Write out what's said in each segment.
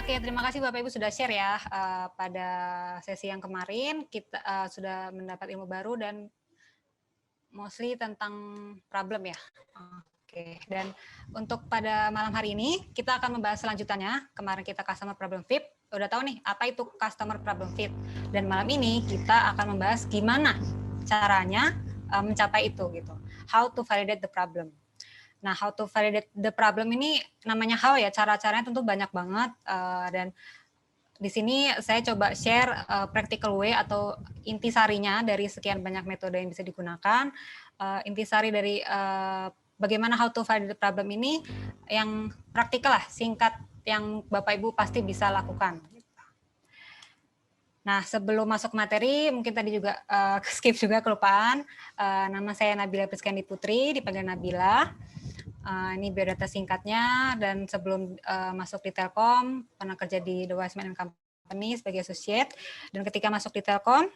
Oke, terima kasih Bapak Ibu sudah share ya. Pada sesi yang kemarin kita sudah mendapat ilmu baru dan mostly tentang problem ya. Oke, dan untuk pada malam hari ini kita akan membahas selanjutannya. Kemarin kita customer problem fit, udah tahu nih apa itu customer problem fit. Dan malam ini kita akan membahas gimana caranya mencapai itu gitu. How to validate the problem. Nah, how to validate the problem ini namanya how ya, cara-caranya tentu banyak banget dan di sini saya coba share practical way atau intisarinya dari sekian banyak metode yang bisa digunakan. Intisari dari bagaimana how to validate the problem ini yang praktikal lah, singkat yang Bapak Ibu pasti bisa lakukan. Nah, sebelum masuk materi, mungkin tadi juga skip juga kelupaan. Nama saya Nabila Priskandi Putri, dipanggil Nabila. Ini biodata singkatnya, dan sebelum masuk di Telkom, pernah kerja di The Wiseman & Company sebagai associate, dan ketika masuk di Telkom,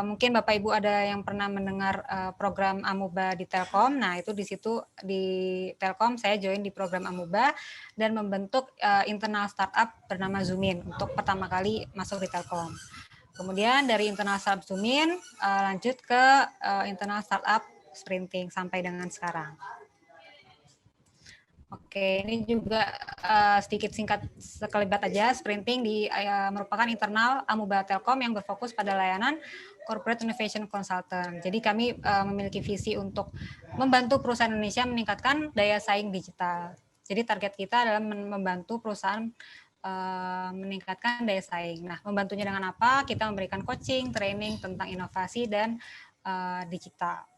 mungkin Bapak Ibu ada yang pernah mendengar program Amuba di Telkom. Nah, itu di situ di Telkom saya join di program Amuba dan membentuk internal startup bernama Zoomin untuk pertama kali masuk di Telkom. Kemudian dari internal startup Zoomin lanjut ke internal startup Sprinting sampai dengan sekarang. Oke, ini juga sedikit singkat sekelibat aja. Sprinting merupakan internal Amuba Telkom yang berfokus pada layanan Corporate Innovation Consultant. Jadi kami memiliki visi untuk membantu perusahaan Indonesia meningkatkan daya saing digital. Jadi target kita adalah membantu perusahaan meningkatkan daya saing. Nah, membantunya dengan apa? Kita memberikan coaching, training tentang inovasi dan digital.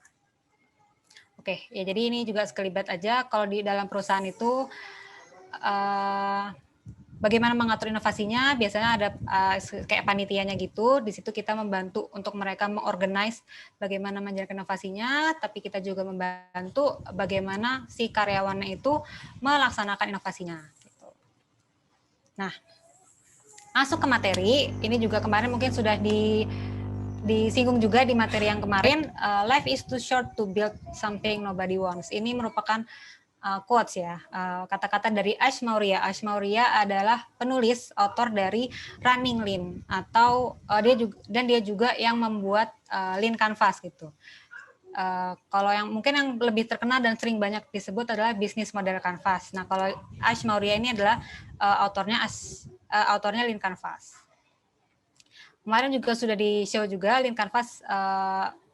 Oke, ya jadi ini juga sekelibat aja. Kalau di dalam perusahaan itu bagaimana mengatur inovasinya, biasanya ada kayak panitianya gitu. Di situ kita membantu untuk mereka mengorganize bagaimana menjalankan inovasinya, tapi kita juga membantu bagaimana si karyawannya itu melaksanakan inovasinya. Gitu. Nah, masuk ke materi, ini juga kemarin mungkin sudah disinggung juga di materi yang kemarin, life is too short to build something nobody wants. Ini merupakan quotes ya, kata-kata dari Ash Maurya. Ash Maurya adalah penulis, author dari Running Lean, atau dia juga yang membuat Lean Canvas gitu. Kalau yang mungkin yang lebih terkenal dan sering banyak disebut adalah bisnis model Canvas. Nah, kalau Ash Maurya ini adalah autornya Lean Canvas. Kemarin juga sudah di-show juga Lean Canvas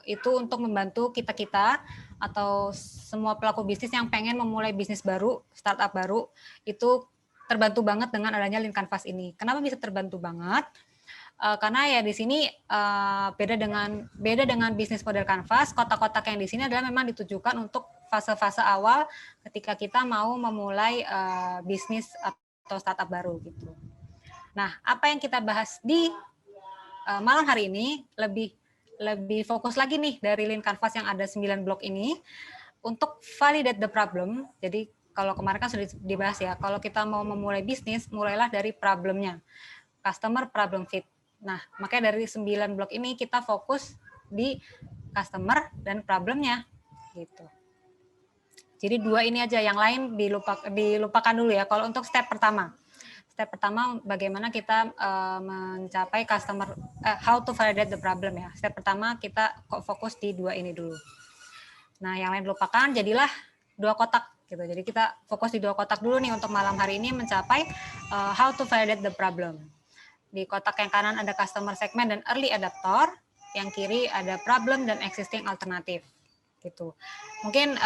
itu untuk membantu kita-kita atau semua pelaku bisnis yang pengen memulai bisnis baru, startup baru, itu terbantu banget dengan adanya Lean Canvas ini. Kenapa bisa terbantu banget? Karena ya di sini beda dengan bisnis model Canvas, kotak-kotak yang di sini adalah memang ditujukan untuk fase-fase awal ketika kita mau memulai bisnis atau startup baru gitu. Nah, apa yang kita bahas di malam hari ini lebih fokus lagi nih dari Lean Canvas yang ada 9 blok ini untuk validate the problem. Jadi kalau kemarin kan sudah dibahas ya, kalau kita mau memulai bisnis, mulailah dari problemnya, customer problem fit. Nah, makanya dari 9 blok ini kita fokus di customer dan problemnya gitu. Jadi dua ini aja, yang lain dilupakan dulu ya. Kalau untuk step pertama bagaimana kita mencapai how to validate the problem ya. Step pertama kita fokus di dua ini dulu. Nah, yang lain lupakan, jadilah dua kotak gitu. Jadi kita fokus di dua kotak dulu nih untuk malam hari ini mencapai how to validate the problem. Di kotak yang kanan ada customer segment dan early adapter, yang kiri ada problem dan existing alternative gitu. Mungkin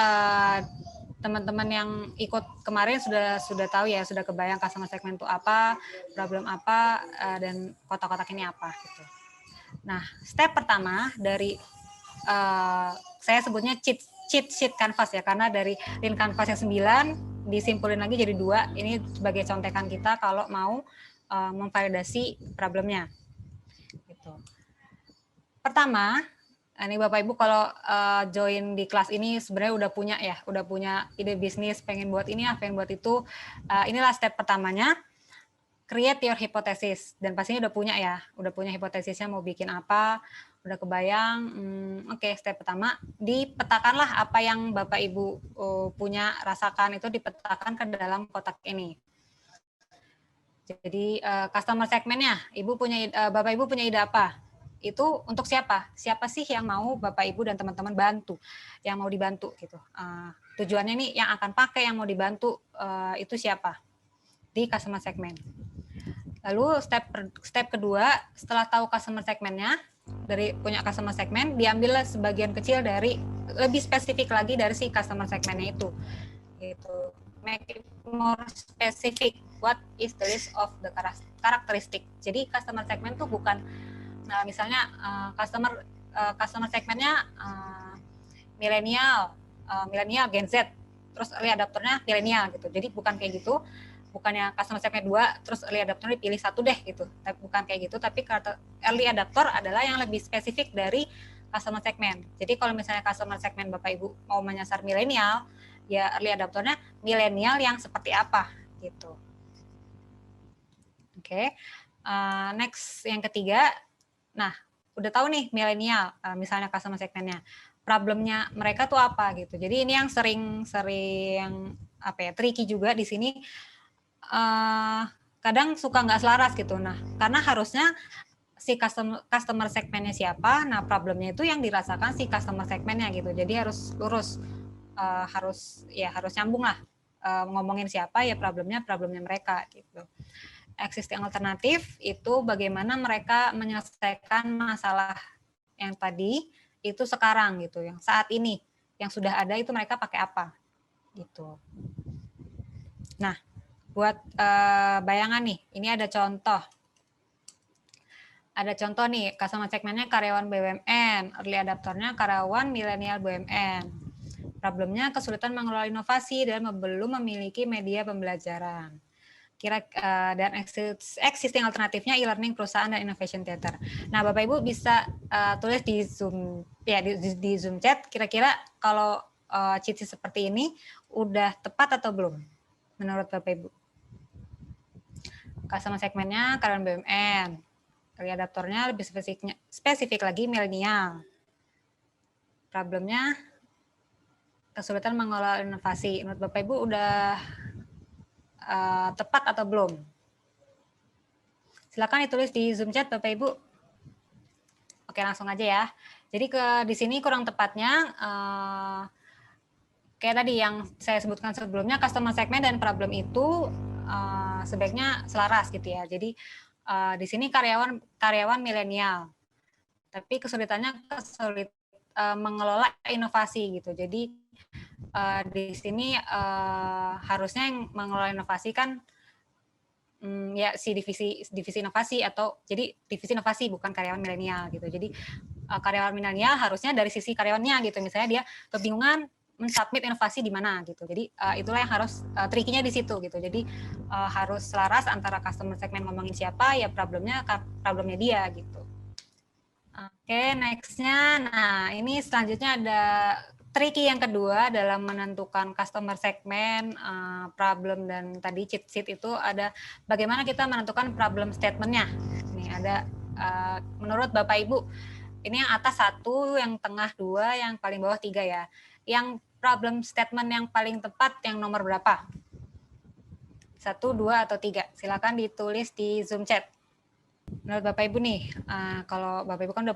teman-teman yang ikut kemarin sudah tahu ya, sudah kebayang customer segment itu apa, problem apa, dan kotak-kotak ini apa gitu. Nah, step pertama dari saya sebutnya cheat sheet Canvas ya, karena dari Lean Canvas yang 9 disimpulin lagi jadi 2. Ini sebagai contekan kita kalau mau memvalidasi problemnya. Gitu. Pertama, ini Bapak Ibu kalau join di kelas ini sebenarnya udah punya ide bisnis, pengen buat ini ya, pengen buat itu. Inilah step pertamanya, create your hypothesis. Dan pastinya udah punya hipotesisnya mau bikin apa, udah kebayang. Oke, step pertama, dipetakanlah apa yang Bapak Ibu punya, rasakan itu dipetakan ke dalam kotak ini. Jadi customer segmentnya, Bapak Ibu punya ide apa? Itu untuk siapa? Siapa sih yang mau Bapak Ibu dan teman-teman bantu, yang mau dibantu gitu. Tujuannya nih yang akan pakai, yang mau dibantu itu siapa di customer segment. Lalu step kedua, setelah tahu customer segmentnya, dari punya customer segment, diambillah sebagian kecil dari lebih spesifik lagi dari si customer segmentnya itu. Gitu. Make it more specific. What is the list of the characteristic? Jadi customer segment tuh bukan, nah misalnya customer segmentnya milenial Gen Z, terus early adopternya milenial gitu. Jadi bukan kayak gitu, bukannya customer segment 2 terus early adopter dipilih satu deh gitu. Tapi bukan kayak gitu, tapi early adopter adalah yang lebih spesifik dari customer segment. Jadi kalau misalnya customer segment Bapak Ibu mau menyasar milenial, ya early adopternya milenial yang seperti apa gitu. Oke. Next yang ketiga, nah udah tahu nih milenial, misalnya customer segmentnya, problemnya mereka tuh apa gitu. Jadi ini yang sering apa ya, tricky juga di sini. Kadang suka nggak selaras gitu. Nah, karena harusnya si customer segmennya siapa, nah problemnya itu yang dirasakan si customer segmennya gitu. Jadi harus lurus, harus nyambung lah. Ngomongin siapa ya problemnya mereka gitu. Existing alternatif itu bagaimana mereka menyelesaikan masalah yang tadi itu sekarang gitu, yang saat ini, yang sudah ada itu mereka pakai apa gitu. Nah, buat bayangan nih, ini ada contoh. Ada contoh nih, customer segmentnya karyawan BUMN, early adapternya karyawan milenial BUMN. Problemnya kesulitan mengelola inovasi dan belum memiliki media pembelajaran. Dan existing alternatifnya e-learning perusahaan dan innovation theater. Nah, Bapak Ibu bisa tulis di Zoom ya di Zoom chat kira-kira kalau cheat sheet seperti ini udah tepat atau belum menurut Bapak Ibu? Customer segmentnya karyawan BUMN, early adapternya lebih spesifik lagi milenial. Problemnya kesulitan mengelola inovasi. Menurut Bapak Ibu udah tepat atau belum? Silakan ditulis di Zoom chat Bapak Ibu. Oke, langsung aja ya. Jadi di sini kurang tepatnya kayak tadi yang saya sebutkan sebelumnya, customer segment dan problem itu sebaiknya selaras gitu ya. Jadi di sini karyawan milenial, tapi kesulitannya mengelola inovasi gitu. Jadi di sini harusnya yang mengelola inovasi kan ya si divisi inovasi, atau jadi divisi inovasi bukan karyawan milenial gitu. Jadi karyawan milenial harusnya dari sisi karyawannya gitu. Misalnya dia kebingungan mensubmit inovasi di mana gitu. Jadi itulah yang harus tricky-nya di situ gitu. Jadi harus selaras antara customer segment ngomongin siapa, ya problemnya dia gitu. Oke, next-nya. Nah, ini selanjutnya ada tricky yang kedua dalam menentukan customer segment, problem, dan tadi cheat sheet itu ada bagaimana kita menentukan problem statement-nya. Ini ada menurut Bapak Ibu, ini yang atas 1, yang tengah 2, yang paling bawah 3 ya. Yang problem statement yang paling tepat yang nomor berapa? 1, 2, atau 3? Silakan ditulis di Zoom chat. Menurut Bapak Ibu nih, kalau Bapak Ibu kan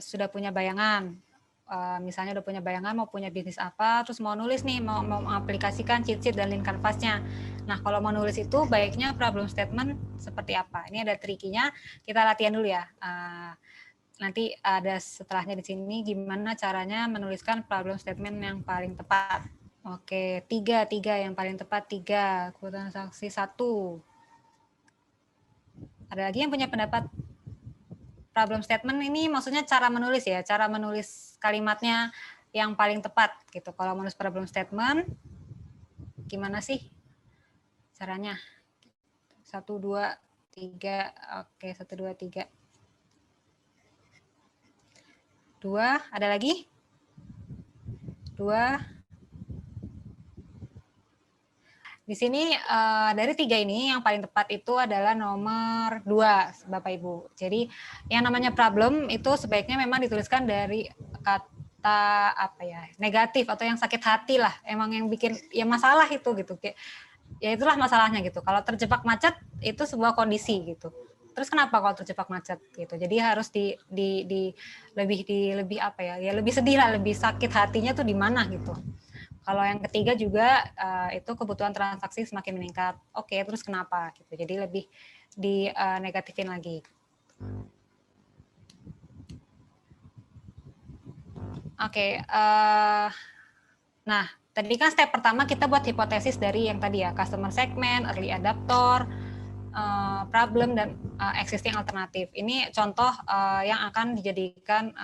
sudah punya bayangan, misalnya udah punya bayangan mau punya bisnis apa, terus mau nulis nih, mau mengaplikasikan cheat sheet dan link canvasnya. Nah, kalau mau nulis itu baiknya problem statement seperti apa? Ini ada tricky-nya, kita latihan dulu ya. Nanti ada setelahnya di sini gimana caranya menuliskan problem statement yang paling tepat. Oke, 3 yang paling tepat 3, kebutuhan saksi 1. Ada lagi yang punya pendapat? Problem statement ini maksudnya cara menulis ya, cara menulis kalimatnya yang paling tepat gitu. Kalau menulis problem statement, gimana sih caranya? 1, 2, 3, oke 1, 2, 3. 2, ada lagi? 2. Di sini dari 3 ini yang paling tepat itu adalah nomor 2, Bapak Ibu. Jadi yang namanya problem itu sebaiknya memang dituliskan dari kata apa ya, negatif atau yang sakit hati lah. Emang yang bikin ya masalah itu gitu. Kayak Ya itulah masalahnya gitu. Kalau terjebak macet itu sebuah kondisi gitu. Terus kenapa kalau terjebak macet gitu? Jadi harus lebih apa ya? Ya lebih sedih lah, lebih sakit hatinya tuh di mana gitu. Kalau yang ketiga juga itu kebutuhan transaksi semakin meningkat. Oke, terus kenapa gitu. Jadi lebih di negatifin lagi. Oke, nah tadi kan step pertama kita buat hipotesis dari yang tadi ya, customer segment, early adapter, problem, dan existing alternatif. Ini contoh yang akan dijadikan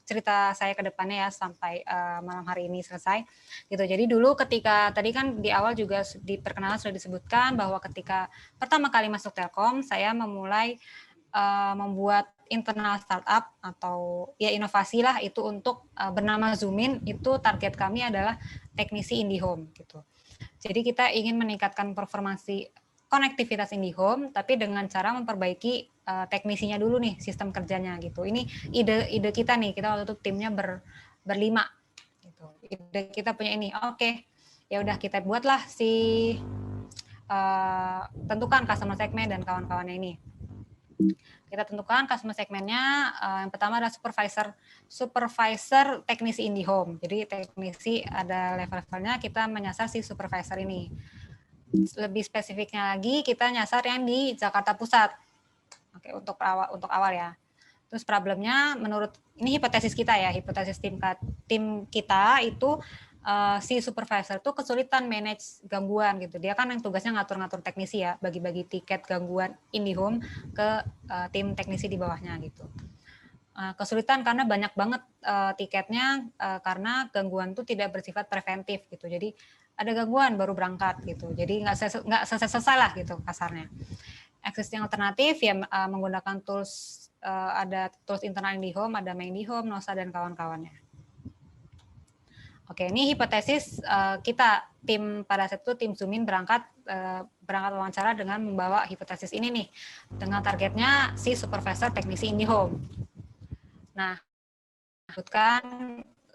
cerita saya ke depannya ya sampai malam hari ini selesai. Gitu. Jadi dulu ketika tadi kan di awal juga di perkenalan sudah disebutkan bahwa ketika pertama kali masuk Telkom, saya memulai membuat internal startup atau ya inovasi lah itu untuk bernama Zoomin. Itu target kami adalah teknisi IndiHome gitu. Jadi kita ingin meningkatkan performansi konektivitas IndiHome, tapi dengan cara memperbaiki teknisinya dulu nih, sistem kerjanya gitu. Ini ide kita nih, kita waktu itu timnya berlima. Gitu. Ide kita punya ini, oke, ya udah kita buatlah si tentukan customer segment dan kawan-kawannya ini. Kita tentukan customer segmennya, yang pertama adalah supervisor teknisi IndiHome. Jadi teknisi ada level-levelnya, kita menyasar si supervisor ini. Lebih spesifiknya lagi kita nyasar yang di Jakarta Pusat. Oke, untuk awal ya. Terus problemnya menurut ini hipotesis kita ya, hipotesis tim kita itu si supervisor tuh kesulitan manage gangguan gitu. Dia kan yang tugasnya ngatur-ngatur teknisi ya, bagi-bagi tiket gangguan IndiHome ke tim teknisi di bawahnya gitu. Kesulitan karena banyak banget tiketnya karena gangguan tuh tidak bersifat preventif gitu. Jadi ada gangguan baru berangkat gitu. Jadi nggak selesai lah gitu kasarnya. Existing alternatif ya menggunakan tools ada tools internal IndiHome, ada MyIndiHome, Nosa dan kawan-kawannya. Oke, ini hipotesis kita tim pada saat itu tim Zoomin berangkat wawancara dengan membawa hipotesis ini nih dengan targetnya si supervisor teknisi IndiHome. Nah,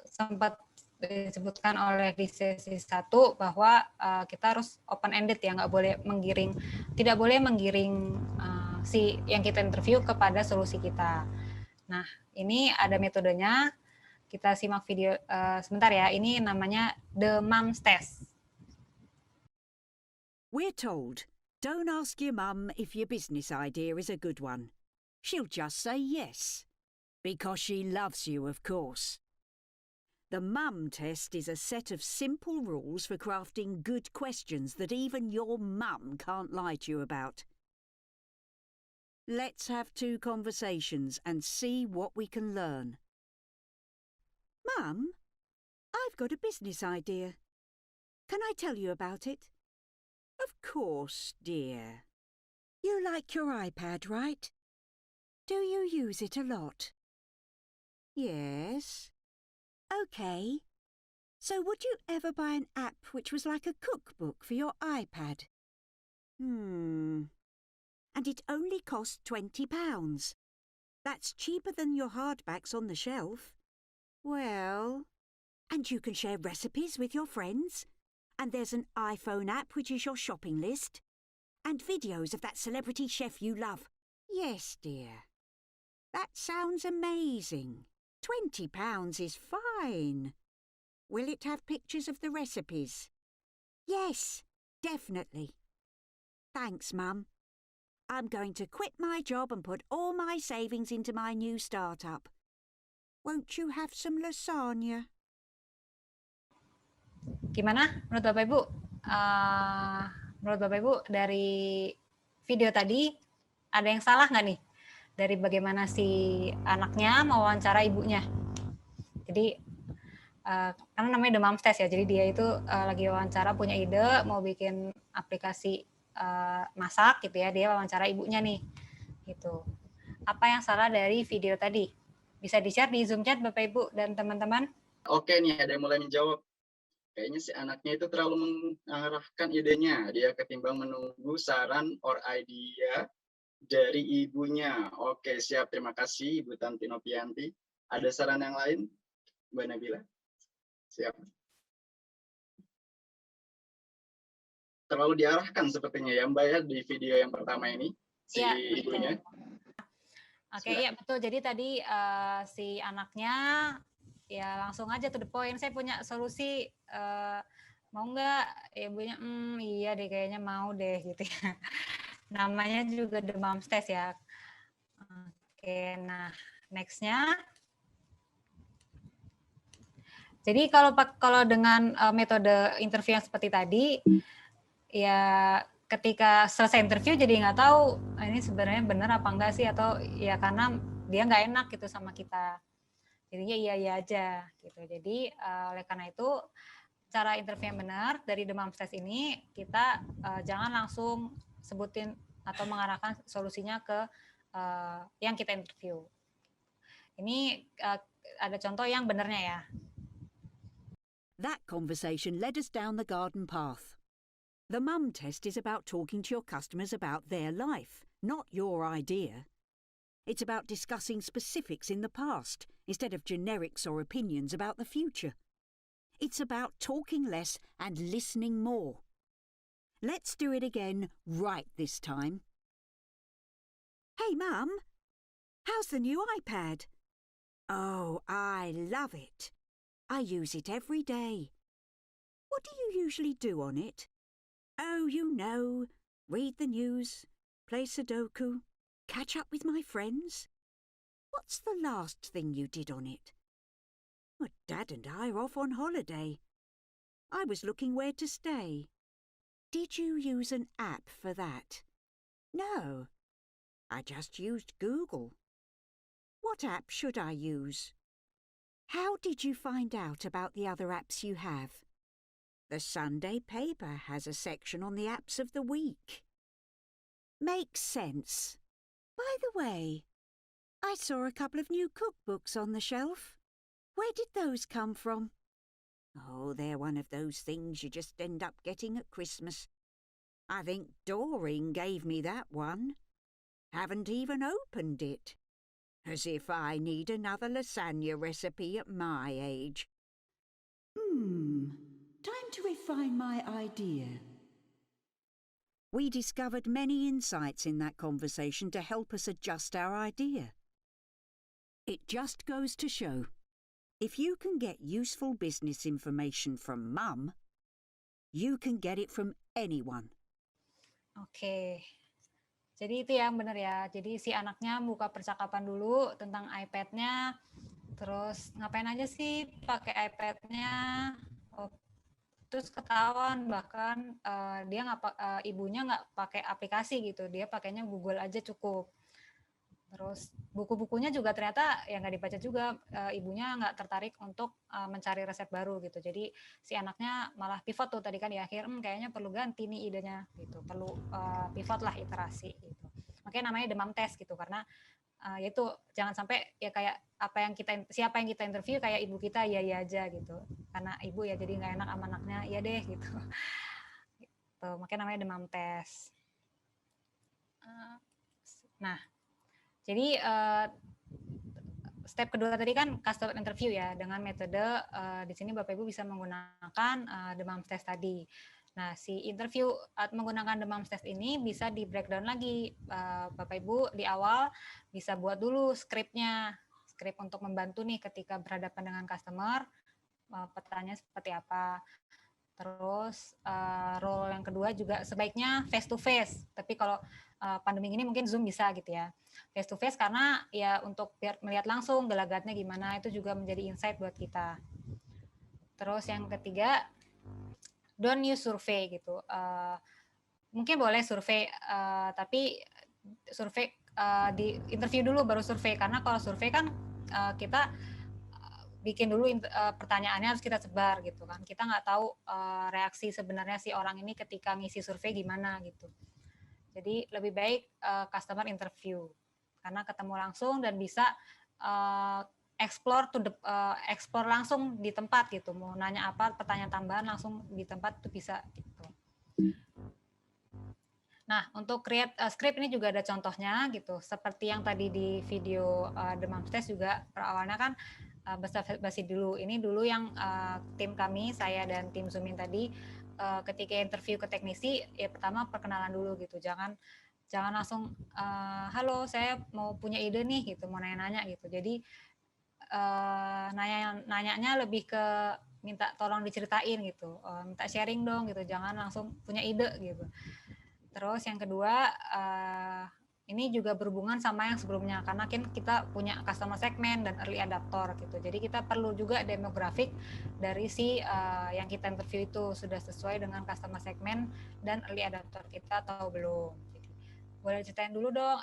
sempat disebutkan oleh di sesi 1 bahwa kita harus open ended ya, tidak boleh menggiring si yang kita interview kepada solusi kita. Nah, ini ada metodenya. Kita simak video sebentar ya. Ini namanya The Mom's Test. We're told, don't ask your mum if your business idea is a good one. She'll just say yes, because she loves you, of course. The mum test is a set of simple rules for crafting good questions that even your mum can't lie to you about. Let's have 2 conversations and see what we can learn. Mum, I've got a business idea. Can I tell you about it? Of course, dear. You like your iPad, right? Do you use it a lot? Yes. OK. So would you ever buy an app which was like a cookbook for your iPad? And it only cost £20. That's cheaper than your hardbacks on the shelf. Well, and you can share recipes with your friends. And there's an iPhone app which is your shopping list. And videos of that celebrity chef you love. Yes, dear. That sounds amazing. £20 is fine. Will it have pictures of the recipes? Yes, definitely. Thanks, Mum. I'm going to quit my job and put all my savings into my new startup. Won't you have some lasagna? Gimana menurut Bapak Ibu? Menurut Bapak Ibu dari video tadi ada yang salah nggak nih? Dari bagaimana si anaknya mewawancara ibunya. Jadi karena namanya The Mom's Test ya, jadi dia itu lagi wawancara punya ide mau bikin aplikasi masak gitu ya, dia wawancara ibunya nih gitu. Apa yang salah dari video tadi? Bisa di-share di Zoom chat Bapak Ibu dan teman-teman? Oke nih, ada yang mulai menjawab. Kayaknya si anaknya itu terlalu mengarahkan idenya, dia ketimbang menunggu saran or idea dari ibunya. Oke, siap. Terima kasih Ibu Tanti Novianti. Ada saran yang lain, Mbak Nabila? Siap. terlalu diarahkan sepertinya ya Mbak ya di video yang pertama ini, si Iya, ibunya. betul. Oke, iya betul. Jadi tadi si anaknya ya langsung aja to the point. Saya punya solusi, mau nggak? Ibunya, iya deh kayaknya mau deh gitu ya. Namanya juga demam stres ya. Oke, nah nextnya. Jadi kalau dengan metode interview yang seperti tadi, ya ketika selesai interview jadi nggak tahu ini sebenarnya benar apa enggak sih, atau ya karena dia nggak enak gitu sama kita. Jadinya iya aja gitu. Jadi oleh karena itu cara interview yang benar dari demam stres ini kita jangan langsung sebutin atau mengarahkan solusinya ke yang kita interview. Ini ada contoh yang benarnya ya. That conversation led us down the garden path. The mum test is about talking to your customers about their life, not your idea. It's about discussing specifics in the past instead of generics or opinions about the future. It's about talking less and listening more. Let's do it again right this time. Hey, Mum, how's the new iPad? Oh, I love it. I use it every day. What do you usually do on it? Oh, you know, read the news, play Sudoku, catch up with my friends. What's the last thing you did on it? Well, Dad and I are off on holiday. I was looking where to stay. Did you use an app for that? No, I just used Google. What app should I use? How did you find out about the other apps you have? The Sunday paper has a section on the apps of the week. Makes sense. By the way, I saw a couple of new cookbooks on the shelf. Where did those come from? Oh, they're one of those things you just end up getting at Christmas. I think Doreen gave me that one. Haven't even opened it. As if I need another lasagna recipe at my age. Time to refine my idea. We discovered many insights in that conversation to help us adjust our idea. It just goes to show, if you can get useful business information from Mum, you can get it from anyone. Oke. Jadi itu yang benar ya. Jadi si anaknya buka percakapan dulu tentang iPad-nya. Terus ngapain aja sih pakai iPad-nya? Oh, terus ketahuan bahkan ibunya nggak pakai aplikasi gitu. Dia pakainya Google aja cukup. Terus buku-bukunya juga ternyata ya nggak dibaca juga, ibunya nggak tertarik untuk mencari resep baru gitu. Jadi si anaknya malah pivot tuh tadi kan di akhir, kayaknya perlu ganti nih idenya gitu, perlu pivot lah, iterasi gitu. Makanya namanya demam test gitu, karena yaitu jangan sampai ya kayak siapa yang kita interview kayak ibu kita iya aja gitu, karena ibu ya jadi nggak enak sama anaknya, iya deh gitu. Gitu, makanya namanya demam test. Nah, jadi step kedua tadi kan customer interview ya, dengan metode di sini Bapak Ibu bisa menggunakan demam test tadi. Nah, si interview menggunakan demam test ini bisa di breakdown lagi. Bapak Ibu di awal bisa buat dulu skrip untuk membantu nih ketika berhadapan dengan customer, pertanyaan seperti apa. Terus role yang kedua juga sebaiknya face to face. Tapi kalau pandemi ini mungkin Zoom bisa gitu ya. Face to face karena ya untuk biar melihat langsung gelagatnya gimana, itu juga menjadi insight buat kita. Terus yang ketiga, don't use survei gitu. Mungkin boleh survei, tapi survei di interview dulu baru survei, karena kalau survei kan kita bikin dulu pertanyaannya harus kita sebar gitu kan. Kita nggak tahu reaksi sebenarnya si orang ini ketika ngisi survei gimana gitu. Jadi lebih baik customer interview karena ketemu langsung dan bisa explore langsung di tempat gitu. Mau nanya apa, pertanyaan tambahan langsung di tempat itu bisa gitu. Nah, untuk create script ini juga ada contohnya gitu. Seperti yang tadi di video demam test juga awalnya kan basa-basi dulu. Ini dulu yang tim kami, saya dan tim Zoomin tadi ketika interview ke teknisi, ya pertama perkenalan dulu gitu. Jangan langsung halo saya mau punya ide nih gitu, mau nanya-nanya gitu. Jadi nanyanya lebih ke minta tolong diceritain gitu, minta sharing dong gitu. Jangan langsung punya ide gitu. Terus yang kedua, ini juga berhubungan sama yang sebelumnya, karena kan kita punya customer segment dan early adopter gitu. Jadi kita perlu juga demografik dari si yang kita interview itu sudah sesuai dengan customer segment dan early adopter kita atau belum. Jadi, boleh ceritain dulu dong,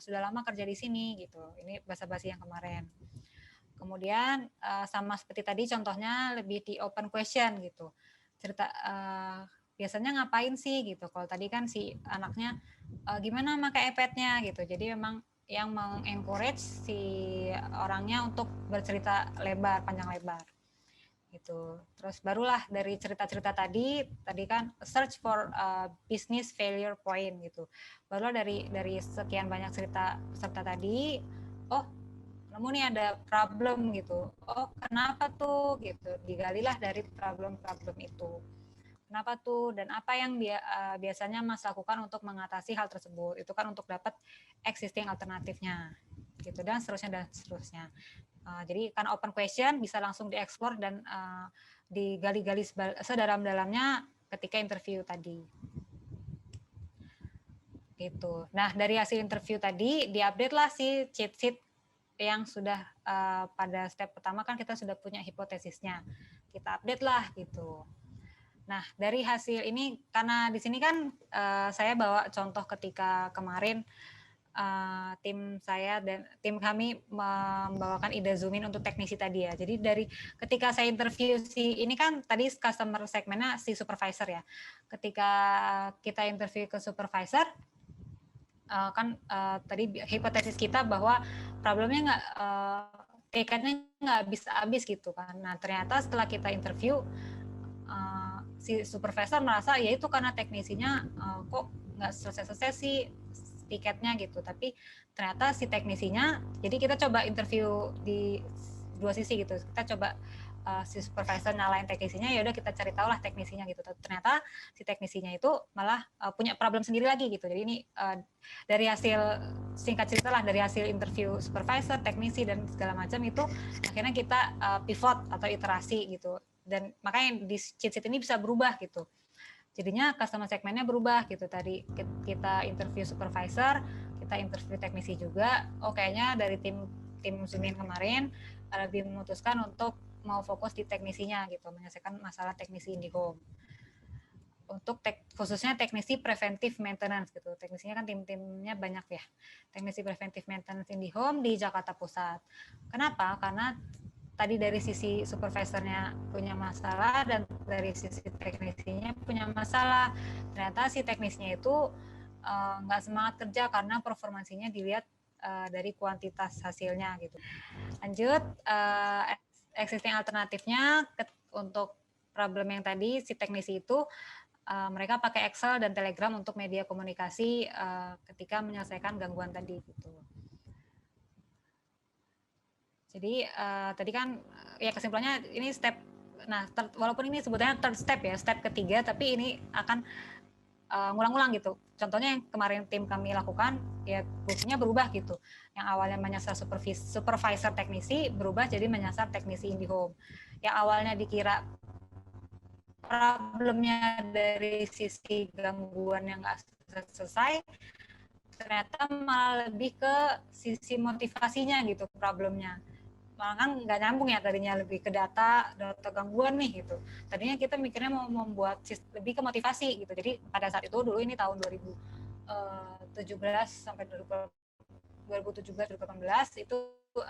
sudah lama kerja di sini gitu. Ini basa-basi yang kemarin. Kemudian sama seperti tadi contohnya lebih di open question gitu. Cerita biasanya ngapain sih gitu. Kalau tadi kan si anaknya gimana pakai iPad-nya gitu. Jadi memang yang mengencourage si orangnya untuk bercerita lebar, panjang lebar gitu. Terus barulah dari cerita-cerita tadi kan search for business failure point gitu. Barulah dari sekian banyak cerita peserta tadi, oh nemu nih ada problem gitu. Oh kenapa tuh gitu. Digalilah dari problem-problem itu. Kenapa tuh dan apa yang biasanya Mas lakukan untuk mengatasi hal tersebut. Itu kan untuk dapat existing alternatifnya gitu dan seterusnya. Jadi karena open question bisa langsung dieksplor dan digali-gali sedalam-dalamnya ketika interview tadi. Gitu. Nah, dari hasil interview tadi diupdate lah si cheat sheet yang sudah pada step pertama kan kita sudah punya hipotesisnya. Kita update lah gitu. Nah, dari hasil ini karena di sini kan saya bawa contoh ketika kemarin tim saya dan tim kami membawakan ide Zoom in untuk teknisi tadi ya. Jadi dari ketika saya interview si ini kan tadi customer segmennya si supervisor ya. Ketika kita interview ke supervisor kan tadi hipotesis kita bahwa problemnya nggak tiketnya nggak habis gitu kan. Nah ternyata setelah kita interview si supervisor merasa ya itu karena teknisinya kok nggak selesai sih tiketnya gitu. Tapi ternyata si teknisinya, jadi kita coba interview di dua sisi gitu. Kita coba si supervisor nyalain teknisinya, ya udah kita cari tahu lah teknisinya gitu. Ternyata si teknisinya itu malah punya problem sendiri lagi gitu. Jadi ini dari hasil singkat cerita lah dari hasil interview supervisor, teknisi dan segala macam itu akhirnya kita pivot atau iterasi gitu. Dan makanya di cheat sheet ini bisa berubah gitu. Jadinya customer segmennya berubah gitu. Tadi kita interview supervisor, kita interview teknisi juga. Oh kayaknya dari tim Zoom-in kemarin lebih memutuskan untuk mau fokus di teknisinya gitu, menyelesaikan masalah teknisi IndiHome. Untuk khususnya teknisi preventive maintenance gitu. Teknisinya kan tim-timnya banyak ya. Teknisi preventive maintenance IndiHome di Jakarta Pusat. Kenapa? Karena tadi dari sisi supervisornya punya masalah dan dari sisi teknisinya punya masalah. Ternyata si teknisnya itu nggak semangat kerja karena performansinya dilihat dari kuantitas hasilnya gitu. Lanjut, existing alternatifnya untuk problem yang tadi si teknisi itu mereka pakai Excel dan Telegram untuk media komunikasi ketika menyelesaikan gangguan tadi gitu. Jadi tadi kan ya kesimpulannya ini step, nah walaupun ini sebetulnya third step ya, step ketiga, tapi ini akan ngulang-ngulang gitu. Contohnya yang kemarin tim kami lakukan, ya fungsinya berubah gitu. Yang awalnya menyasar supervisor teknisi, berubah jadi menyasar teknisi IndiHome. Yang awalnya dikira problemnya dari sisi gangguan yang nggak selesai, ternyata malah lebih ke sisi motivasinya gitu problemnya. Malah kan nggak nyambung ya, tadinya lebih ke data gangguan nih gitu. Tadinya kita mikirnya mau membuat lebih ke motivasi gitu. Jadi pada saat itu dulu ini tahun 2017 sampai 2017-2018 itu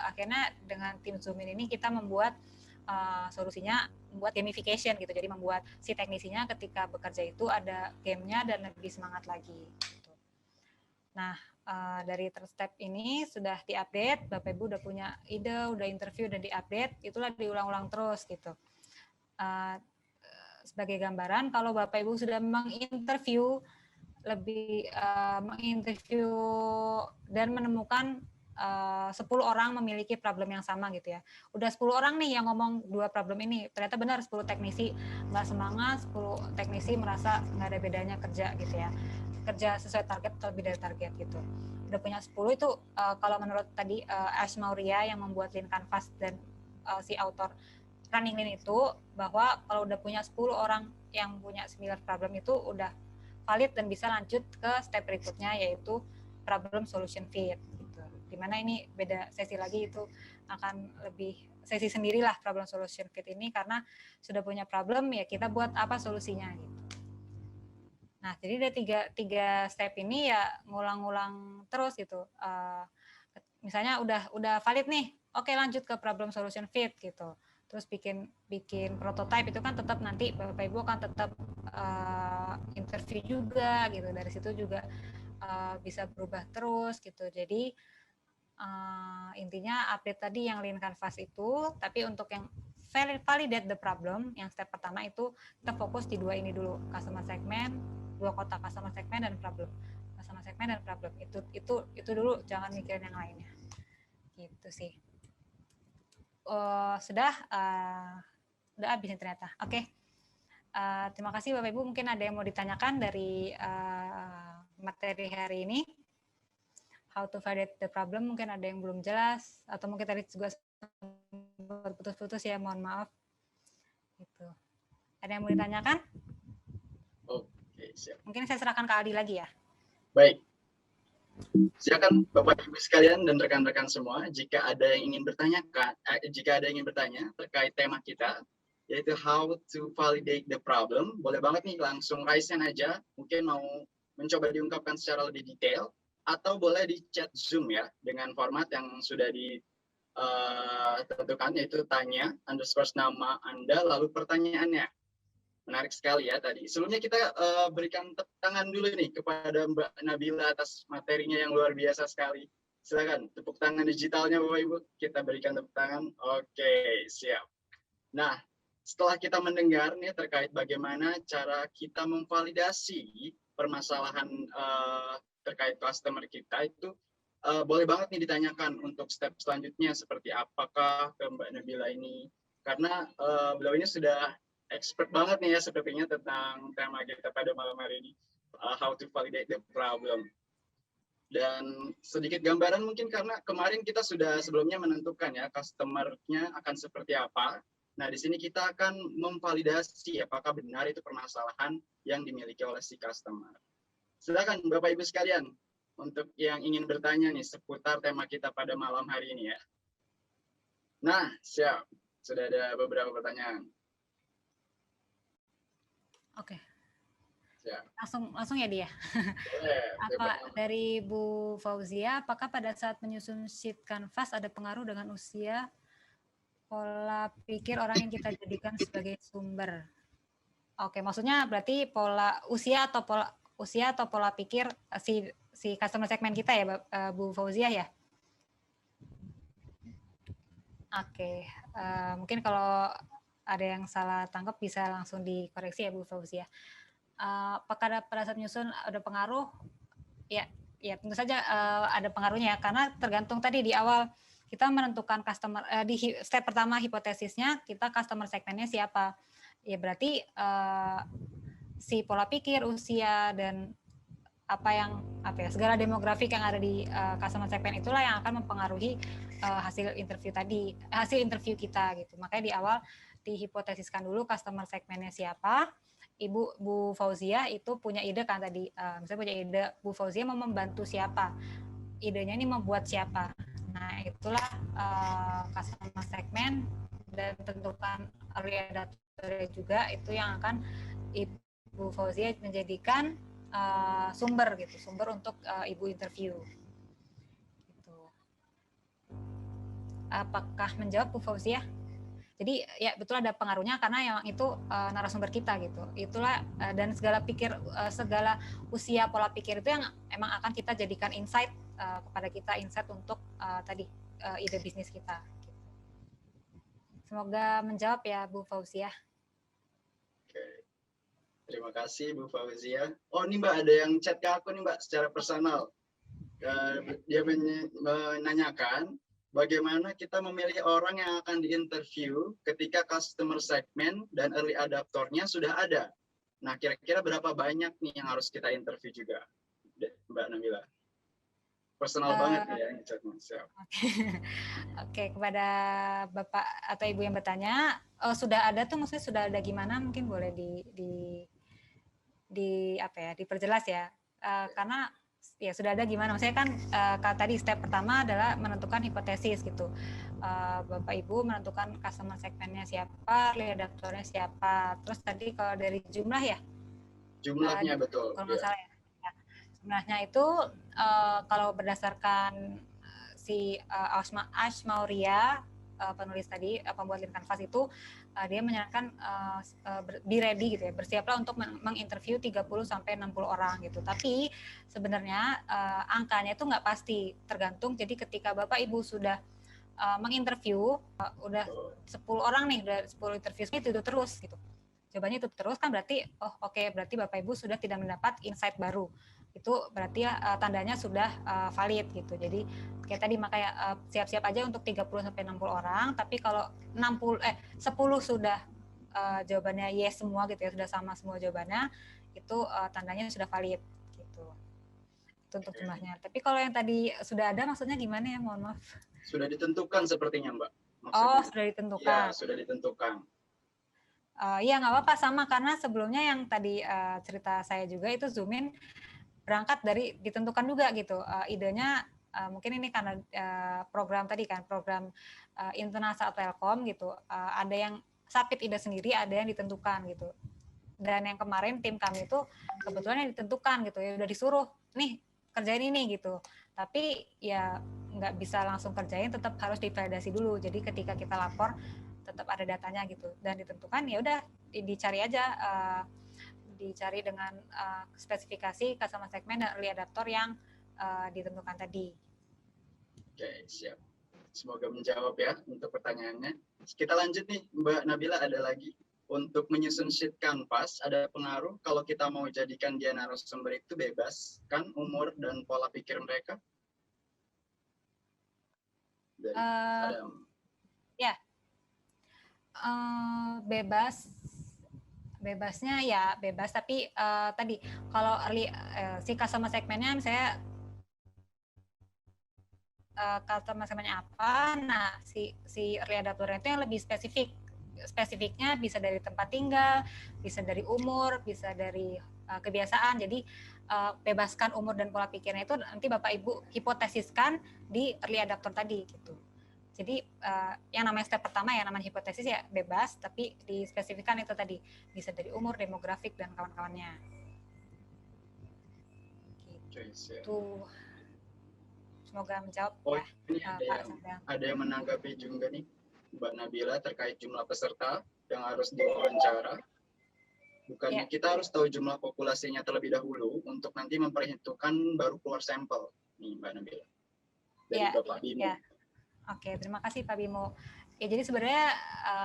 akhirnya dengan tim Zoom ini kita membuat solusinya membuat gamification gitu. Jadi membuat si teknisinya ketika bekerja itu ada gamenya dan lebih semangat lagi. Gitu. Nah, dari third step ini sudah diupdate, Bapak Ibu udah punya ide, udah interview dan diupdate, itulah diulang-ulang terus gitu. Sebagai gambaran, kalau Bapak Ibu sudah menginterview dan menemukan 10 orang memiliki problem yang sama gitu ya. Udah 10 orang nih yang ngomong 2 problem ini, ternyata benar 10 teknisi nggak semangat, 10 teknisi merasa nggak ada bedanya kerja gitu ya. Kerja sesuai target atau lebih dari target gitu. Udah punya 10 itu kalau menurut tadi Ash Maurya yang membuat Lean Canvas dan si author Running Lean itu, bahwa kalau udah punya 10 orang yang punya similar problem itu udah valid dan bisa lanjut ke step berikutnya, yaitu problem solution fit gitu. Dimana ini beda sesi lagi, itu akan lebih sesi sendirilah problem solution fit ini, karena sudah punya problem ya kita buat apa solusinya gitu. Nah, jadi ada tiga step ini ya ngulang-ngulang terus gitu. Misalnya udah valid nih, oke lanjut ke problem solution fit gitu. Terus bikin prototype itu kan tetap nanti Bapak Ibu kan tetap interview juga gitu. Dari situ juga bisa berubah terus gitu. Jadi intinya update tadi yang Lean Canvas itu, tapi untuk yang validate the problem, yang step pertama itu kita fokus di 2 ini dulu, customer segment, 2 kotak customer segment dan problem. Customer segment dan problem. Itu dulu, jangan mikirin yang lainnya. Gitu sih. Sudah habis nih ternyata. Oke. Terima kasih Bapak Ibu, mungkin ada yang mau ditanyakan dari materi hari ini. How to validate the problem, mungkin ada yang belum jelas, atau mungkin tadi juga putus-putus ya, mohon maaf. Gitu. Ada yang mau ditanyakan? Oke, siap. Mungkin saya serahkan ke Aldi lagi ya. Baik. Silakan Bapak Ibu sekalian dan rekan-rekan semua, jika ada yang ingin bertanya terkait tema kita, yaitu how to validate the problem, boleh banget nih langsung raise hand aja, mungkin mau mencoba diungkapkan secara lebih detail, atau boleh di chat Zoom ya, dengan format yang sudah ditentukan, yaitu tanya, _ nama Anda, lalu pertanyaannya. Menarik sekali ya tadi. Sebelumnya kita berikan tepuk tangan dulu nih kepada Mbak Nabila atas materinya yang luar biasa sekali. Silakan, tepuk tangan digitalnya Bapak Ibu, kita berikan tepuk tangan. Oke, siap. Nah, setelah kita mendengar nih terkait bagaimana cara kita memvalidasi permasalahan terkait customer kita, itu boleh banget nih ditanyakan untuk step selanjutnya seperti apakah ke Mbak Nabila ini, karena beliau ini sudah expert banget nih ya sepertinya tentang tema kita pada malam hari ini, how to validate the problem. Dan sedikit gambaran mungkin karena kemarin kita sudah sebelumnya menentukan ya customer-nya akan seperti apa. Nah, di sini kita akan memvalidasi apakah benar itu permasalahan yang dimiliki oleh si customer. Silakan Bapak Ibu sekalian untuk yang ingin bertanya nih seputar tema kita pada malam hari ini ya. Nah, siap. Sudah ada beberapa pertanyaan. Oke. Siap. Langsung ya dia. Apa dari Bu Fauzia, apakah pada saat menyusun sheet canvas ada pengaruh dengan usia, pola pikir orang yang kita jadikan sebagai sumber? Oke, maksudnya berarti pola usia atau pola pikir si customer segment kita ya, Bu Fauzia ya? Oke, mungkin kalau ada yang salah tangkap bisa langsung dikoreksi ya Bu Fauzia. Apakah pada saat menyusun ada pengaruh? Ya tentu saja ada pengaruhnya ya, karena tergantung tadi di awal kita menentukan customer, di step pertama hipotesisnya kita customer segmentnya siapa. Ya berarti si pola pikir, usia, dan segala demografik yang ada di customer segment itulah yang akan mempengaruhi hasil interview kita gitu. Makanya di awal dihipotesiskan dulu customer segmentnya siapa. Bu Fauzia itu punya ide kan tadi, misalnya punya ide, Bu Fauzia mau membantu siapa, idenya ini membuat siapa. Nah itulah customer segment, dan tentukan early adopter juga itu yang akan Ibu Fauzia menjadikan sumber untuk Ibu interview. Gitu. Apakah menjawab Bu Fauzia? Jadi ya betul ada pengaruhnya karena yang itu narasumber kita gitu. Itulah dan segala usia pola pikir itu yang emang akan kita jadikan insight kepada kita, insight untuk ide bisnis kita. Gitu. Semoga menjawab ya Bu Fauzia. Oke. Terima kasih Bu Fauzia. Oh ini Mbak ada yang chat ke aku nih Mbak secara personal. Dia menanyakan bagaimana kita memilih orang yang akan diinterview ketika customer segment dan early adaptornya sudah ada. Nah, kira-kira berapa banyak nih yang harus kita interview juga, Mbak Nabila? Personal banget nih ya, siap. Oke, kepada Bapak atau Ibu yang bertanya, sudah ada tuh, maksudnya sudah ada gimana? Mungkin boleh diperjelas ya. Karena ya sudah ada gimana? Maksudnya kan kalau tadi step pertama adalah menentukan hipotesis gitu. Bapak Ibu menentukan customer segmentnya siapa, early adaptornya siapa. Terus tadi kalau dari jumlah ya? Jumlahnya betul. Kalau nggak salah ya. Jumlahnya itu kalau berdasarkan si Ashmauria penulis tadi, pembuat Lean Canvas itu dia menyarankan be ready gitu ya, bersiaplah untuk menginterview 30 sampai 60 orang gitu. Tapi sebenarnya angkanya itu nggak pasti, tergantung. Jadi ketika Bapak Ibu sudah menginterview udah 10 orang nih, udah 10 interview itu terus gitu. Jawabannya itu terus kan berarti berarti Bapak Ibu sudah tidak mendapat insight baru. Itu berarti ya tandanya sudah valid gitu. Jadi kayak tadi makanya siap-siap aja untuk 30 sampai 60 orang, tapi kalau 10 sudah jawabannya yes semua gitu ya, sudah sama semua jawabannya, itu tandanya sudah valid gitu. Itu untuk jumlahnya. Tapi kalau yang tadi sudah ada maksudnya gimana ya? Mohon maaf. Sudah ditentukan sepertinya, Mbak. Maksudnya. Sudah ditentukan. Ya, sudah ditentukan. Ya nggak apa-apa, sama karena sebelumnya yang tadi cerita saya juga itu Zoom in berangkat dari ditentukan juga gitu. Idenya mungkin ini karena program tadi kan, program internal saat Telkom gitu. Ada yang submit ide sendiri, ada yang ditentukan gitu. Dan yang kemarin tim kami itu kebetulan yang ditentukan gitu ya, udah disuruh nih kerjain ini gitu. Tapi ya nggak bisa langsung kerjain, tetap harus divalidasi dulu. Jadi ketika kita lapor tetap ada datanya gitu dan ditentukan, ya udah dicari aja. Dicari dengan spesifikasi customer segment dan early adaptor yang ditentukan tadi. Oke, siap. Semoga menjawab ya untuk pertanyaannya. Kita lanjut nih, Mbak Nabila, ada lagi. Untuk menyusun sheet canvas, ada pengaruh kalau kita mau jadikan dia narasumber itu bebas, kan umur dan pola pikir mereka? Ya, bebasnya ya bebas, tapi tadi kalau si customer segmentnya misalnya customer segmentnya apa, nah si early adaptornya itu yang lebih spesifiknya bisa dari tempat tinggal, bisa dari umur, bisa dari kebiasaan. Jadi bebaskan umur dan pola pikirnya itu nanti Bapak Ibu hipotesiskan di early adaptor tadi gitu. Jadi yang namanya step pertama ya namanya hipotesis ya bebas, tapi dispesifikkan itu tadi bisa dari umur, demografik dan kawan-kawannya. Gitu. Semoga menjawab ya. Ini ada yang menanggapi juga nih Mbak Nabila terkait jumlah peserta yang harus diwawancara. Bukannya kita harus tahu jumlah populasinya terlebih dahulu untuk nanti memperhitungkan baru keluar sampel nih Mbak Nabila dari Bapak Bimo. Ya. Oke, terima kasih Pak Bimo. Ya, jadi sebenarnya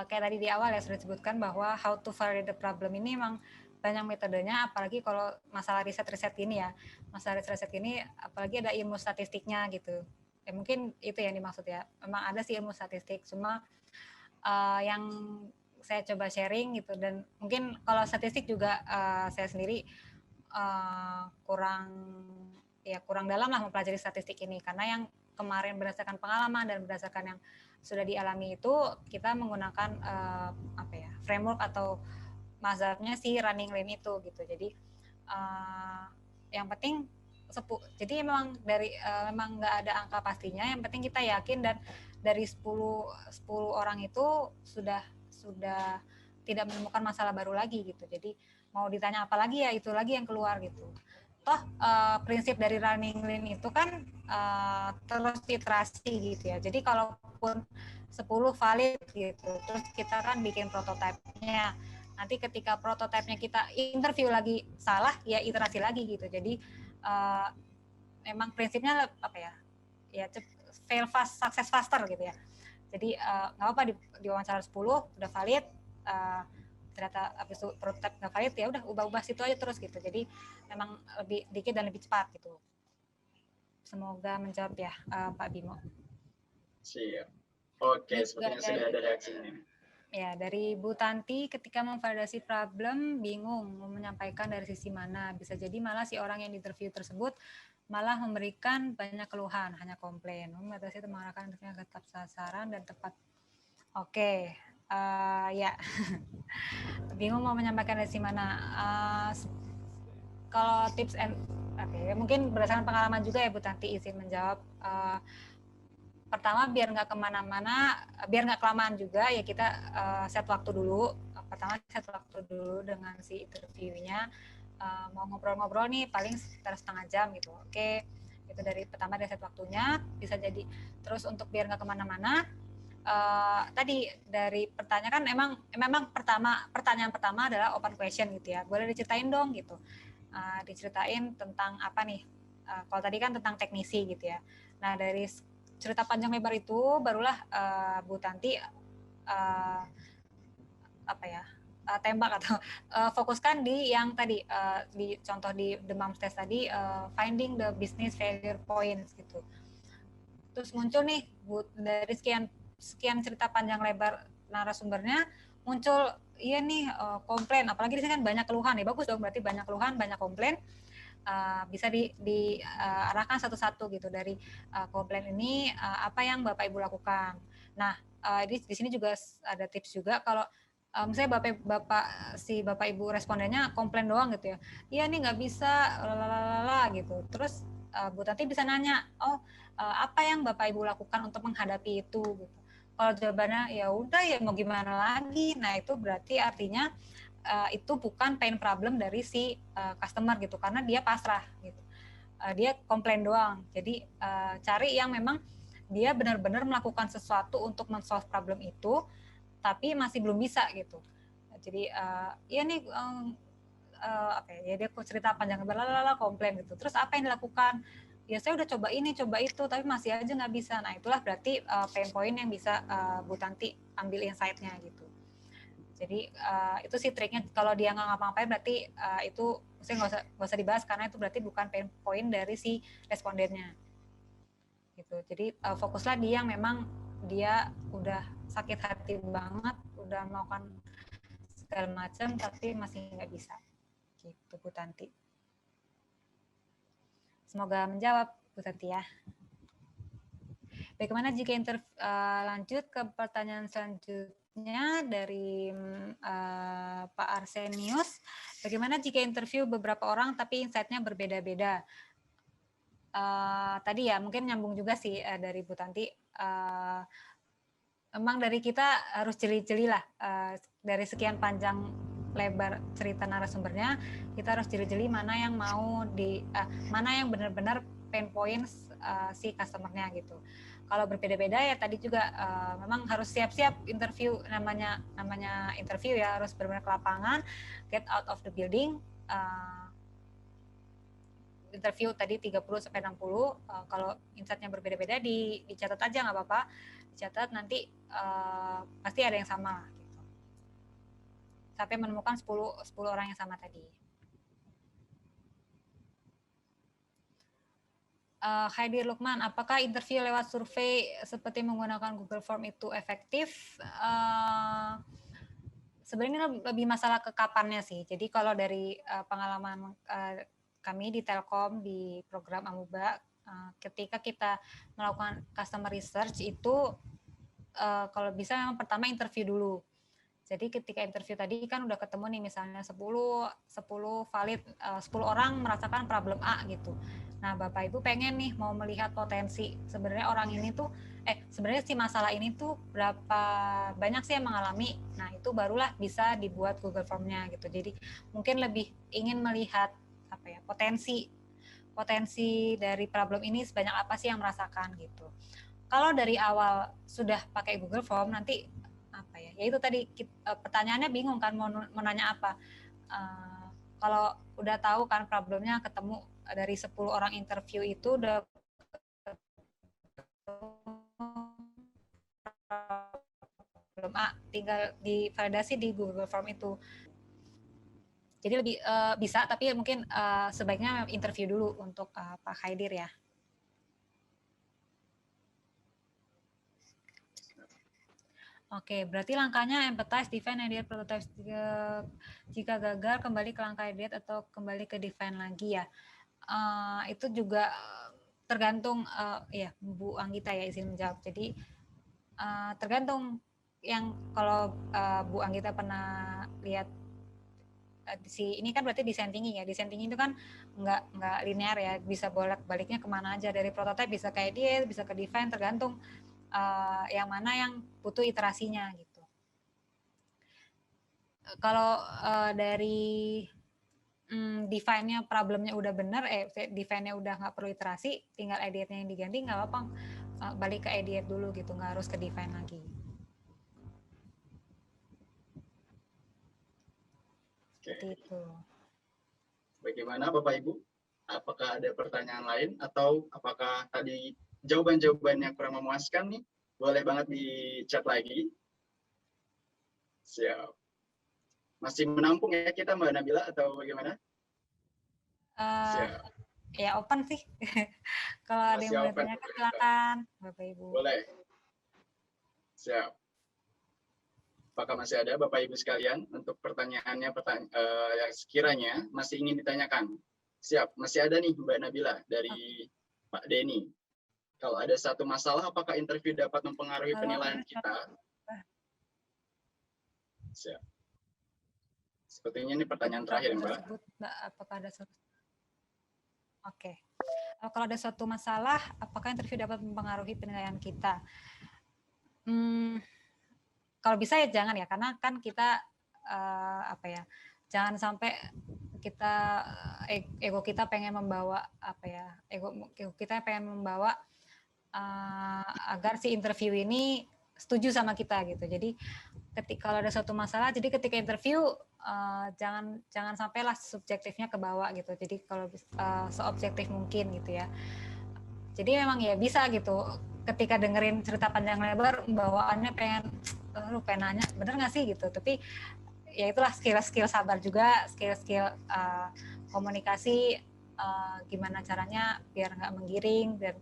kayak tadi di awal ya sudah disebutkan bahwa how to validate the problem ini memang banyak metodenya, apalagi kalau masalah riset-riset ini ya. Masalah riset ini apalagi ada ilmu statistiknya gitu. Ya mungkin itu yang dimaksud ya. Memang ada sih ilmu statistik, cuma yang saya coba sharing gitu, dan mungkin kalau statistik juga saya sendiri kurang dalam lah mempelajari statistik ini, karena yang kemarin berdasarkan pengalaman dan berdasarkan yang sudah dialami itu kita menggunakan framework atau mazhabnya si running lean itu gitu. Jadi yang penting jadi memang dari memang nggak ada angka pastinya, yang penting kita yakin dan dari 10 orang itu sudah tidak menemukan masalah baru lagi gitu. Jadi mau ditanya apa lagi ya itu lagi yang keluar gitu. Toh prinsip dari running lean itu kan terus iterasi gitu ya. Jadi kalaupun 10 valid gitu, terus kita kan bikin prototipenya. Nanti ketika prototipenya kita interview lagi salah, ya iterasi lagi gitu. Jadi memang prinsipnya apa ya? Ya fail fast, success faster gitu ya. Jadi nggak apa di wawancara 10 udah valid, ternyata habis itu prototipe nggak valid, ya udah ubah-ubah situ aja terus gitu. Jadi memang lebih dikit dan lebih cepat gitu. Semoga menjawab ya, Pak Bimo. Siap. Oke, Ini juga sepertinya sudah ada reaksinya. Ya, dari Bu Tanti, ketika memvalidasi problem, bingung mau menyampaikan dari sisi mana. Bisa jadi malah si orang yang interview tersebut malah memberikan banyak keluhan, hanya komplain. Membatasi itu mengarahkan interviewnya ke tepat sasaran dan tepat. Oke, ya. Bingung mau menyampaikan dari sisi mana. Kalau tips and mungkin berdasarkan pengalaman juga ya Bu Tanti izin menjawab. Pertama biar nggak kemana-mana, biar nggak kelamaan juga ya kita set waktu dulu. Pertama set waktu dulu dengan si interviewnya, mau ngobrol-ngobrol nih paling sekitar setengah jam gitu. Oke, itu dari pertama dari set waktunya bisa jadi. Terus untuk biar nggak kemana-mana, tadi dari pertanyaan kan memang pertanyaan pertama adalah open question gitu ya. Boleh diceritain dong gitu. Diceritain tentang apa nih? Kalau tadi kan tentang teknisi gitu ya. Nah dari cerita panjang lebar itu barulah Bu Tanti tembak atau fokuskan di yang tadi di contoh di The Moms Test tadi, finding the business failure points gitu. Terus muncul nih dari sekian cerita panjang lebar narasumbernya muncul iya nih komplain, apalagi di sini kan banyak keluhan ya, bagus dong berarti banyak keluhan banyak komplain. Bisa diarahkan satu-satu gitu dari komplain ini apa yang Bapak Ibu lakukan. Nah, di sini juga ada tips juga kalau misalnya Bapak Ibu respondennya komplain doang gitu ya. Iya nih nggak bisa lalala gitu. Terus Bu Tanti bisa nanya, apa yang Bapak Ibu lakukan untuk menghadapi itu gitu. Kalau jawabannya ya udah ya mau gimana lagi. Nah, itu berarti artinya itu bukan pain problem dari si customer gitu, karena dia pasrah gitu, dia komplain doang. Jadi cari yang memang dia benar-benar melakukan sesuatu untuk men-solve problem itu tapi masih belum bisa gitu. Jadi ya nih ya dia cerita panjang berlalala komplain gitu, terus apa yang dilakukan, ya saya udah coba ini coba itu tapi masih aja nggak bisa. Nah itulah berarti pain point yang bisa Bu Tanti ambil insight-nya gitu. Jadi itu sih triknya, kalau dia nggak ngapa-ngapain berarti itu saya nggak usah dibahas karena itu berarti bukan pain point dari si respondennya gitu. Jadi fokuslah dia yang memang dia udah sakit hati banget, udah melakukan segala macam tapi masih nggak bisa gitu Bu Tanti. Semoga menjawab Bu Tanti ya. Bagaimana jika lanjut ke pertanyaan selanjutnya dari Pak Arsenius. Bagaimana jika interview beberapa orang tapi insight-nya berbeda-beda? Tadi ya mungkin nyambung juga sih dari Bu Tanti. Memang dari kita harus jeli-jeli lah. Dari sekian panjang lebar cerita narasumbernya, kita harus jeli-jeli mana yang mana yang benar-benar pain points si customer-nya gitu. Kalau berbeda-beda ya tadi juga memang harus siap-siap interview, namanya interview ya, harus benar-benar ke lapangan, get out of the building. Interview tadi 30 sampai 60, kalau insight-nya berbeda-beda dicatat aja nggak apa-apa. Dicatat nanti pasti ada yang sama gitu. Sampai menemukan 10 orang yang sama tadi. Heidi Lukman, apakah interview lewat survei seperti menggunakan Google Form itu efektif? Sebenarnya lebih masalah ke kapannya sih. Jadi kalau dari pengalaman kami di Telkom di program Amuba, ketika kita melakukan customer research itu kalau bisa memang pertama interview dulu. Jadi ketika interview tadi kan udah ketemu nih misalnya 10 valid, 10 orang merasakan problem A gitu. Nah, Bapak Ibu pengen nih mau melihat potensi sebenarnya orang ini tuh sebenarnya si masalah ini tuh berapa banyak sih yang mengalami. Nah, itu barulah bisa dibuat Google Form-nya gitu. Jadi mungkin lebih ingin melihat potensi dari problem ini sebanyak apa sih yang merasakan gitu. Kalau dari awal sudah pakai Google Form nanti ya itu tadi pertanyaannya bingung kan mau nanya apa. Kalau udah tahu kan problemnya, ketemu dari 10 orang interview itu udah problem A, tinggal divalidasi di Google Form itu. Jadi lebih bisa, tapi mungkin sebaiknya interview dulu untuk Pak Khaidir ya. Oke, berarti langkahnya empathize, define, ideate, prototype. Jika gagal, kembali ke langkah ideate atau kembali ke define lagi ya. Itu juga tergantung, ya Bu Anggita ya izin menjawab. Jadi tergantung yang kalau Bu Anggita pernah lihat ini kan berarti desain thinking ya. Desain thinking itu kan nggak linear ya, bisa bolak-baliknya kemana aja, dari prototype bisa ke ideate, bisa ke define, tergantung yang mana yang butuh iterasinya gitu. Kalau dari define-nya problemnya udah benar, define-nya udah nggak perlu iterasi, tinggal ideate-nya yang diganti, nggak apa-apa balik ke ideate dulu gitu, nggak harus ke define lagi. Seperti itu. Bagaimana Bapak Ibu? Apakah ada pertanyaan lain atau apakah tadi jawaban-jawabannya kurang memuaskan nih? Boleh banget di chat lagi. Siap. Masih menampung ya kita Mbak Nabila atau bagaimana? Siap. Ya open sih. Kalau ada yang mau ditanyakan silakan Bapak Ibu. Boleh. Siap. Apakah masih ada Bapak Ibu sekalian untuk pertanyaannya yang sekiranya masih ingin ditanyakan? Siap, masih ada nih Mbak Nabila dari Pak Denny. Kalau ada satu masalah, apakah interview dapat mempengaruhi penilaian kita? Siap. Sepertinya ini pertanyaan terakhir, Mbak. Apakah ada satu? Oke. Kalau ada suatu masalah, apakah interview dapat mempengaruhi penilaian kita? Kalau bisa ya jangan ya, karena kan kita jangan sampai kita ego kita pengen membawa ego kita pengen membawa agar si interview ini setuju sama kita gitu. Jadi kalau ada suatu masalah, jadi ketika interview jangan sampailah subjektifnya ke bawah gitu. Jadi kalau seobjektif mungkin gitu ya. Jadi memang ya bisa gitu. Ketika dengerin cerita panjang lebar, bawaannya pengen lu pengen nanya bener nggak sih gitu, tapi ya itulah skill sabar juga, skill komunikasi, gimana caranya biar nggak menggiring dan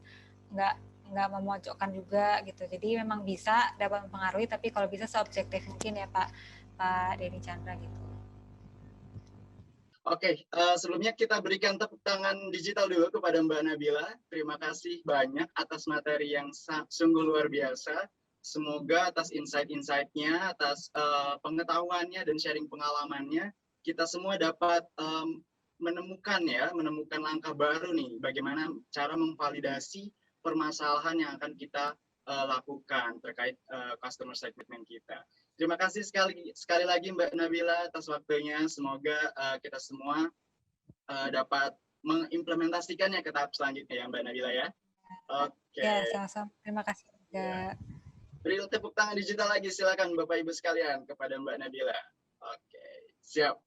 nggak memojokkan juga gitu. Jadi memang bisa dapat mempengaruhi, tapi kalau bisa seobjektif mungkin ya Pak Denny Chandra gitu. Oke, sebelumnya kita berikan tepuk tangan digital dulu kepada Mbak Nabila. Terima kasih banyak atas materi yang sungguh luar biasa. Semoga atas insight-insight-nya, atas pengetahuannya dan sharing pengalamannya, kita semua dapat menemukan langkah baru nih, bagaimana cara memvalidasi permasalahan yang akan kita lakukan terkait customer segment kita. Terima kasih sekali lagi Mbak Nabila atas waktunya. Semoga kita semua dapat mengimplementasikannya ke tahap selanjutnya ya Mbak Nabila ya. Oke. Ya, sama-sama. Terima kasih juga. Beri tepuk tangan digital lagi silakan Bapak Ibu sekalian kepada Mbak Nabila. Oke, siap.